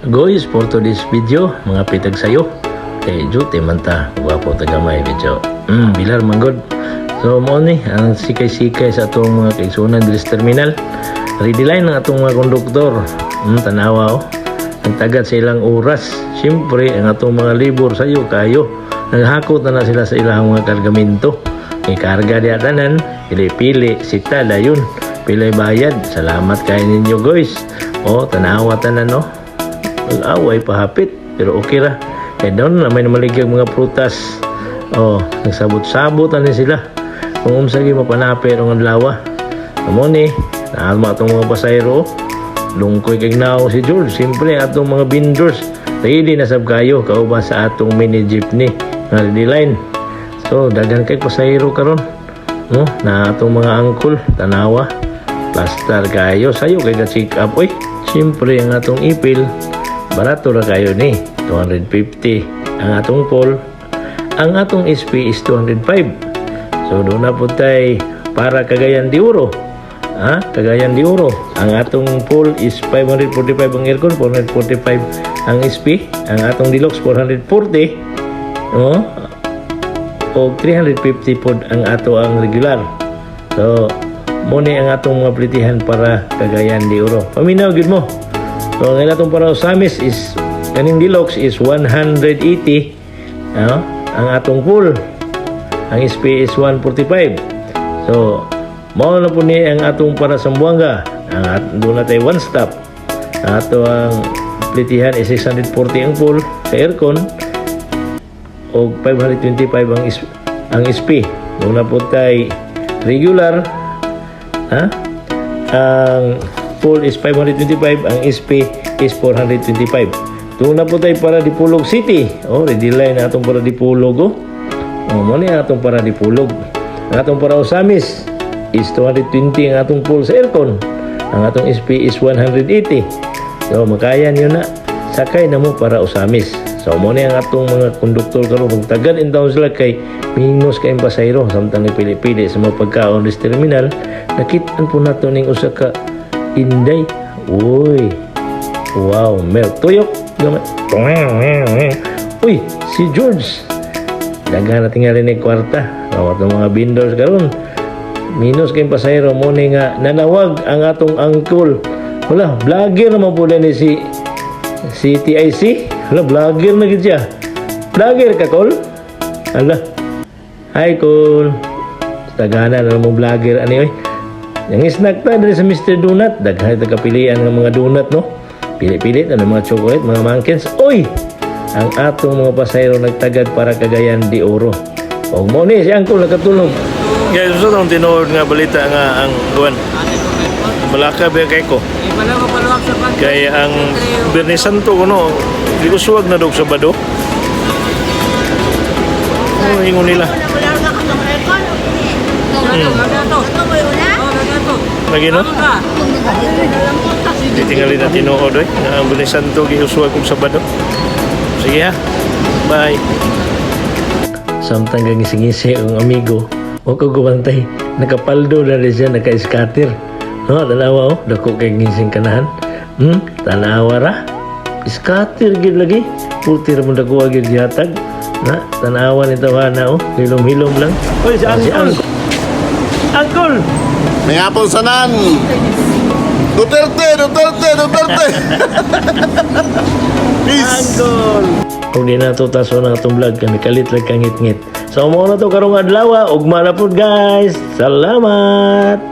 Guys, for today's video, mga pitag sayo. Jute man ta, wapo tagamay video. Bilar manggod. So mo ni ang sikay-sikay sa atong mga kaigsunan dilis terminal. Ready line ng atong mga konduktor. Tanawa oh. Ang tagat sa ilang oras. Siyempre, ang atong mga libur sayo kayo. Naghakot na sila sa ilang mga kargamento. Ikarga di atanan, pili-pili, sita dayon. Pilay bayad. Salamat kayo ninyo guys. Tanawa tanan no. Away pahapit pero okay ra doon na may namaligag mga prutas nagsabot-sabot na sila kung umsagi mapanapit ang adlaw amo ni naalma atong mga pasayro lungkoy kay nao si George siyempre atong mga vendors ready na sab kayo kauban sa atong mini jeepney nga ready line so dagan kay pasayro karon no na atong mga angkol tanawa pastar kayo sayo kay check up siyempre ang atong ipil barato ra kayo ni 250 ang atong pole ang atong SP is 205 so doon na po tayo para Cagayan de Oro Cagayan de Oro ang atong pole is 545 ang aircon 445 ang SP ang atong deluxe 440 o 350 po ang ato ang regular so muna ang atong mga plitihan para Cagayan de Oro paminaw gud mo. So, ang atong para Osamis is, kaning deluxe is 180. Ang atong pool, ang SP is 145. So, mao na po ni ang atong para Sambuanga. Doon na tayo one stop. Ang ato ang plitihan is 640 ang pool sa aircon. O 525 ang SP. Doon na po tayo regular. Ang pool is 525, ang SP is 425. Doon na po tayo para Dipolog City. Ready line na atong para Dipolog. Muna yung atong para Dipolog. Ang atong para Osamis is 220 ang atong pool sa aircon. Ang atong SP is 180. So, makaya nyo na. Sakay na mo para Osamis. So, muna yung atong mga konduktor karon magtagan in town sila kay mingos kayong pasayro. Samtang pili-pili sa mga pagkaon sa terminal. Nakitaan po nato ning usa ka Inday. Uy. Wow, milk tuyok. Uy, si George. Daghan na tingali ni kwarta. Awat ng mga vendors karon. Minus kayong pasayro mo ni nga nanawag ang atong angkol. Wala, vlogger naman po ni si TIC. Wala, vlogger na gid siya. Vlogger ka, Col? Ala. Hi, Col. Tagana na mo vlogger ani oy. Yang snack pa dari sa Mr. Donut. Daghan ito kapilian ng mga donut, no? Pili-pili na mga chocolate, mga mankins. Oy! Ang atong mga pasayro nagtagad para Cagayan de Oro. Mo ni, si Angkol nakatulog. Guys, gusto nang tinood nga balita nga ang Luan. Malaka ba kay ko? Kaya ang Bernes Santo ko, no? Hindi ko suwag na dog sa Bado. Ingon nila. Lagi no? Titingali na tinuod nga ang Bernes Santo giuswa kong Sabado. Sige ha. Bye. Samtang gangisi-ngisi ang amigo, o ko gumantay, nakapaldo na rin siya, naka-scatter. Tanawa dako kay ngising kanahan. Tanawa ra. Scatter gid lagi. Pulti ra mo dako gid gihatag. Tanawa ni tawana hilom-hilom lang. Oy, si Angkol. Angkol. May apple sanan. Duterte. Peace. Angkol. Kung di na ito taso ng itong vlog, kami kalit lang kangit-ngit. So, mo na ito karong adlaw. Ugma na po guys. Salamat.